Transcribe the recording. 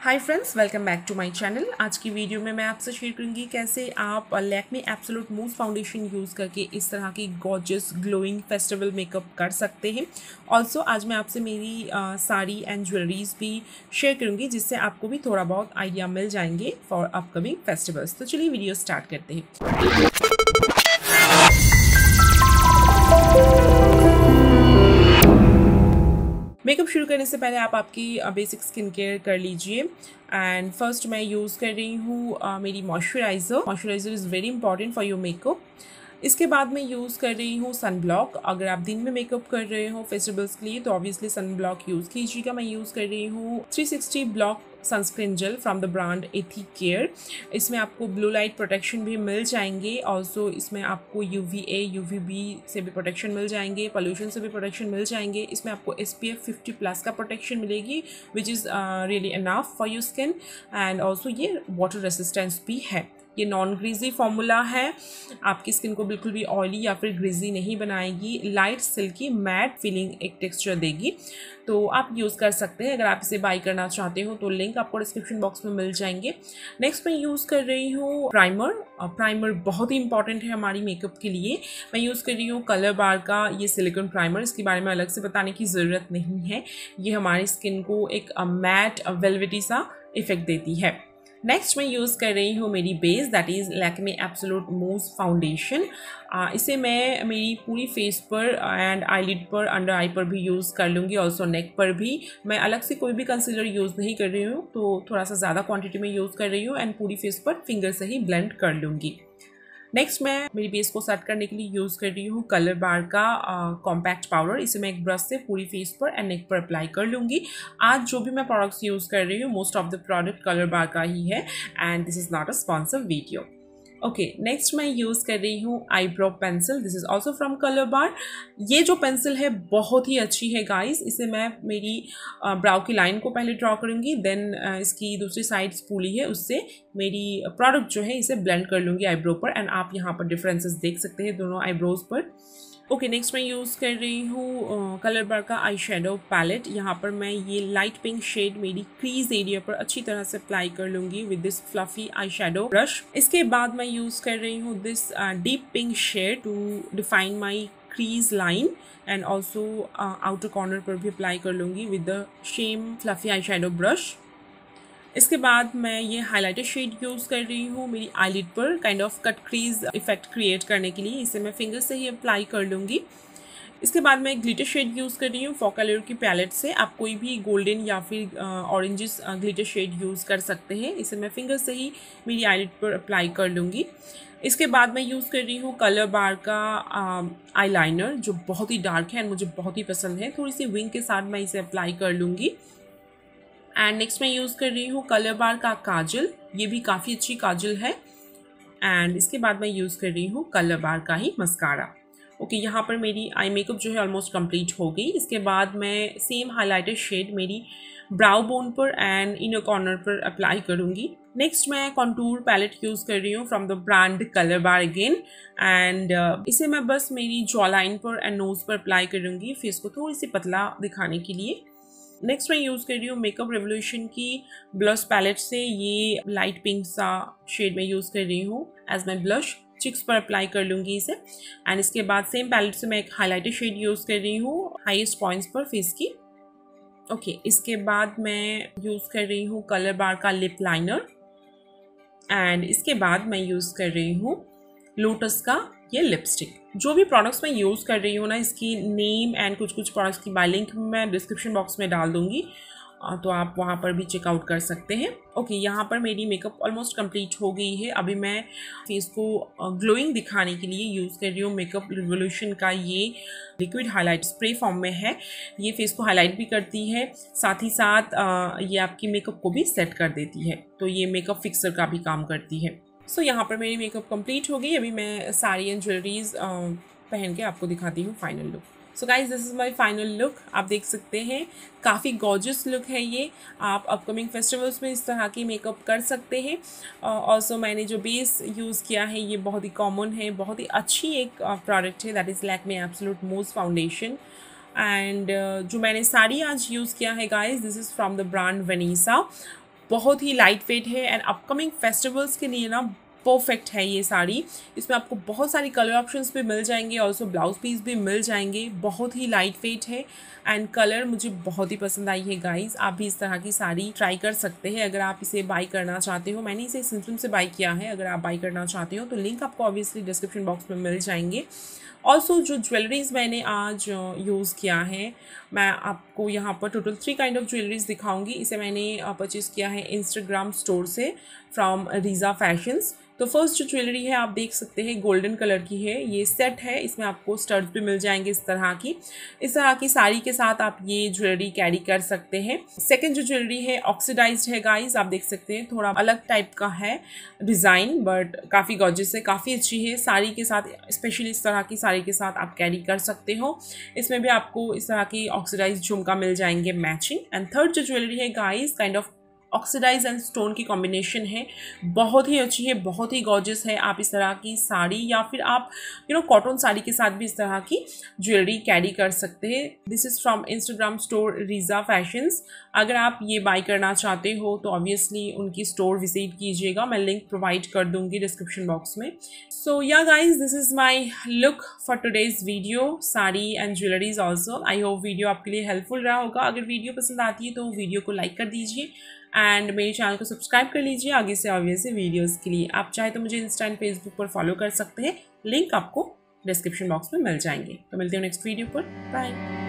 Hi friends, welcome back to my channel. आज की video में मैं आपसे शेयर करूंगी कैसे आप Lakme absolute mousse foundation use करके इस तरह की गॉर्जियस ग्लोइंग फेस्टिवल मेकअप कर सकते हैं। ऑल्सो आज मैं आपसे मेरी साड़ी एंड ज्वेलरीज भी शेयर करूंगी जिससे आपको भी थोड़ा बहुत आइडिया मिल जाएंगे फॉर अपकमिंग फेस्टिवल्स। तो चलिए वीडियो स्टार्ट करते हैं। मेकअप शुरू करने से पहले आप आपकी बेसिक स्किन केयर कर लीजिए। एंड फर्स्ट मैं यूज़ कर रही हूँ मेरी moisturiser is very important for your makeup. इसके बाद मैं यूज़ कर रही हूँ सन ब्लॉक। अगर आप दिन में मेकअप कर रहे हो फेस्टिवल्स के लिए तो ऑब्वियसली सन ब्लॉक यूज़ कीजिएगा। मैं यूज़ कर रही हूँ 360 block sunscreen gel from the brand Ethicare. इसमें आपको ब्लू लाइट प्रोटेक्शन भी मिल जाएंगे। ऑल्सो इसमें आपको UVA UVB से भी प्रोटेक्शन मिल जाएंगे, पोल्यूशन से भी प्रोटेक्शन मिल जाएंगे। इसमें आपको SPF 50+ का प्रोटेक्शन मिलेगी which is really enough for your skin. And also ये वाटर रेसिस्टेंस भी है। ये नॉन ग्रीजी फॉर्मूला है, आपकी स्किन को बिल्कुल भी ऑयली या फिर ग्रीजी नहीं बनाएगी, लाइट सिल्की मैट फीलिंग एक टेक्सचर देगी। तो आप यूज़ कर सकते हैं। अगर आप इसे बाई करना चाहते हो तो लिंक आपको डिस्क्रिप्शन बॉक्स में मिल जाएंगे। नेक्स्ट मैं यूज़ कर रही हूँ प्राइमर बहुत ही इंपॉर्टेंट है हमारी मेकअप के लिए। मैं यूज़ कर रही हूँ कलरबार का ये सिलिकॉन प्राइमर। इसके बारे में अलग से बताने की ज़रूरत नहीं है। ये हमारी स्किन को एक मैट वेलवेटी सा इफेक्ट देती है। नेक्स्ट मैं यूज़ कर रही हूँ मेरी base that is Lakme absolute mousse foundation. इसे मैं मेरी पूरी फेस पर एंड आईलिड पर, अंडर आई पर भी यूज़ कर लूँगी, ऑल्सो नेक पर भी। मैं अलग से कोई भी कंसीलर यूज़ नहीं कर रही हूँ, तो थोड़ा सा ज़्यादा क्वांटिटी में यूज़ कर रही हूँ एंड पूरी फेस पर फिंगर से ही ब्लेंड कर लूँगी। नेक्स्ट मैं मेरी बेस को सेट करने के लिए यूज़ कर रही हूँ कलरबार का कॉम्पैक्ट पाउडर। इसे मैं एक ब्रश से पूरी फेस पर एंड नेक पर अप्लाई कर लूँगी। आज जो भी मैं प्रोडक्ट्स यूज़ कर रही हूँ most of the product Colorbar का ही है and this is not a sponsor video. Okay, next मैं यूज़ कर रही हूँ eyebrow pencil. This is also from Colorbar. ये जो पेंसिल है बहुत ही अच्छी है गाइस। इसे मैं मेरी ब्राउ की लाइन को पहले ड्रॉ करूँगी, देन इसकी दूसरी साइड स्पूली है उससे मेरी प्रोडक्ट जो है इसे ब्लेंड कर लूँगी आईब्रो पर। एंड आप यहाँ पर डिफरेंसेस देख सकते हैं दोनों आईब्रोज पर। ओके, नेक्स्ट मैं यूज़ कर रही हूँ कलरबार का आई शेडो पैलेट। यहाँ पर मैं ये लाइट पिंक शेड मेरी क्रीज एरिया पर अच्छी तरह से अप्लाई कर लूँगी with this fluffy eye shadow brush. इसके बाद मैं यूज़ कर रही हूँ this deep pink shade to define my crease line and also outer corner पर भी अप्लाई कर लूँगी with the same fluffy eye shadow brush. इसके बाद मैं ये हाइलाइटर शेड यूज़ कर रही हूँ मेरी आईलिड पर kind of cut crease effect create करने के लिए। इसे मैं फिंगर से ही अप्लाई कर लूँगी। इसके बाद मैं ग्लिटर शेड यूज़ कर रही हूँ कलर की पैलेट से। आप कोई भी गोल्डन या फिर ऑरेंजिस ग्लिटर शेड यूज़ कर सकते हैं। इसे मैं फिंगर से ही मेरी आईलिड पर अप्लाई कर लूँगी। इसके बाद मैं यूज़ कर रही हूँ कलरबार का आईलाइनर जो बहुत ही डार्क है एंड मुझे बहुत ही पसंद है। थोड़ी सी विंग के साथ मैं इसे अप्लाई कर लूँगी। एंड नेक्स्ट मैं यूज़ कर रही हूँ कलरबार का काजल। ये भी काफ़ी अच्छी काजल है। एंड इसके बाद मैं यूज़ कर रही हूँ कलरबार का ही मस्कारा। ओके, यहाँ पर मेरी आई मेकअप जो है ऑलमोस्ट कंप्लीट हो गई। इसके बाद मैं सेम हाइलाइटर शेड मेरी ब्राउ बोन पर एंड इनर कॉर्नर पर अप्लाई करूँगी। नेक्स्ट मैं कॉन्टूर पैलेट यूज़ कर रही हूँ from the brand Colorbar again. And इसे मैं बस मेरी जॉ लाइन पर एंड नोज़ पर अप्लाई करूँगी फेस को थोड़ी सी पतला दिखाने के लिए। नेक्स्ट मैं यूज़ कर रही हूँ मेकअप रेवोल्यूशन की ब्लश पैलेट से ये लाइट पिंक सा शेड में यूज़ कर रही हूँ एज माई ब्लश। चिक्स पर अप्लाई कर लूँगी इसे। एंड इसके बाद सेम पैलेट से मैं एक हाइलाइटर शेड यूज़ कर रही हूँ हाईएस्ट पॉइंट्स पर फेस की। ओके, इसके बाद मैं यूज़ कर रही हूँ कलरबार का लिप लाइनर। एंड इसके बाद मैं यूज़ कर रही हूँ लोटस का ये लिपस्टिक। जो भी प्रोडक्ट्स मैं यूज़ कर रही हूँ ना, इसकी नेम एंड कुछ प्रोडक्ट्स की बाय लिंक मैं डिस्क्रिप्शन बॉक्स में डाल दूँगी, तो आप वहाँ पर भी चेकआउट कर सकते हैं। ओके, यहाँ पर मेरी मेकअप ऑलमोस्ट कंप्लीट हो गई है। अभी मैं फेस को ग्लोइंग दिखाने के लिए यूज़ कर रही हूँ मेकअप रिवोल्यूशन का ये लिक्विड हाईलाइट स्प्रे फॉर्म में है। ये फेस को हाईलाइट भी करती है, साथ ही साथ ये आपकी मेकअप को भी सेट कर देती है। तो ये मेकअप फिक्सर का भी काम करती है। सो यहाँ पर मेरी मेकअप कंप्लीट हो गई। अभी मैं साड़ी एंड ज्वेलरीज पहन के आपको दिखाती हूँ final look. So guys, this is my final look. आप देख सकते हैं काफ़ी गॉर्जियस लुक है ये। आप अपकमिंग फेस्टिवल्स में इस तरह की मेकअप कर सकते हैं। ऑल्सो मैंने जो बेस यूज़ किया है ये बहुत ही कॉमन है, बहुत ही अच्छी एक प्रोडक्ट है that is Lakme absolute mousse foundation. And जो मैंने साड़ी आज यूज़ किया है guys, this is from the brand Vanisa. बहुत ही लाइट वेट है एंड अपकमिंग फेस्टिवल्स के लिए ना परफेक्ट है ये साड़ी। इसमें आपको बहुत सारी कलर ऑप्शंस भी मिल जाएंगे, ऑल्सो ब्लाउज पीस भी मिल जाएंगे। बहुत ही लाइट वेट है एंड कलर मुझे बहुत ही पसंद आई है गाइस। आप भी इस तरह की साड़ी ट्राई कर सकते हैं अगर आप इसे बाई करना चाहते हो। मैंने इसे सिंपल से बाई किया है। अगर आप बाई करना चाहते हो तो लिंक आपको ऑब्वियसली डिस्क्रिप्शन बॉक्स में मिल जाएंगे। ऑल्सो जो ज्वेलरीज मैंने आज यूज़ किया है, मैं आपको यहाँ पर टोटल 3 काइंड ऑफ ज्वेलरीज दिखाऊंगी। इसे मैंने परचेज़ किया है इंस्टाग्राम स्टोर से फ्रॉम रीज़ा फैशंस। तो फर्स्ट जो ज्वेलरी है आप देख सकते हैं गोल्डन कलर की है। ये सेट है, इसमें आपको स्टड्स भी मिल जाएंगे इस तरह की साड़ी के साथ आप ये ज्वेलरी कैरी कर सकते हैं। सेकंड जो ज्वेलरी है ऑक्सीडाइज्ड है गाइस, आप देख सकते हैं थोड़ा अलग टाइप का है डिज़ाइन, बट काफ़ी गॉर्जियस है, काफ़ी अच्छी है। साड़ी के साथ, स्पेशली इस तरह की साड़ी के साथ आप कैरी कर सकते हो। इसमें भी आपको इस तरह की ऑक्सीडाइज्ड झुमका मिल जाएंगे मैचिंग। एंड थर्ड जो ज्वेलरी है guys kind of oxidise and stone की कॉम्बिनेशन है, बहुत ही अच्छी है, बहुत ही गॉर्जियस है। आप इस तरह की साड़ी या फिर आप कॉटन साड़ी के साथ भी इस तरह की ज्वेलरी कैरी कर सकते हैं। This is from Instagram store Reeza fashions. अगर आप ये बाई करना चाहते हो तो ऑब्वियसली उनकी स्टोर विजिट कीजिएगा, मैं लिंक प्रोवाइड कर दूंगी डिस्क्रिप्शन बॉक्स में। सो yeah guys, this is my look for today's video, sari and jewelleries also. I hope video आपके लिए हेल्पफुल रहा होगा। अगर वीडियो पसंद आती है तो वीडियो को लाइक कर दीजिए एंड मेरे चैनल को सब्सक्राइब कर लीजिए आगे से ऑब्वियसली वीडियोस के लिए। आप चाहे तो मुझे इंस्टा एंड फेसबुक पर फॉलो कर सकते हैं, लिंक आपको डिस्क्रिप्शन बॉक्स में मिल जाएंगे। तो मिलते हैं नेक्स्ट वीडियो पर, बाय।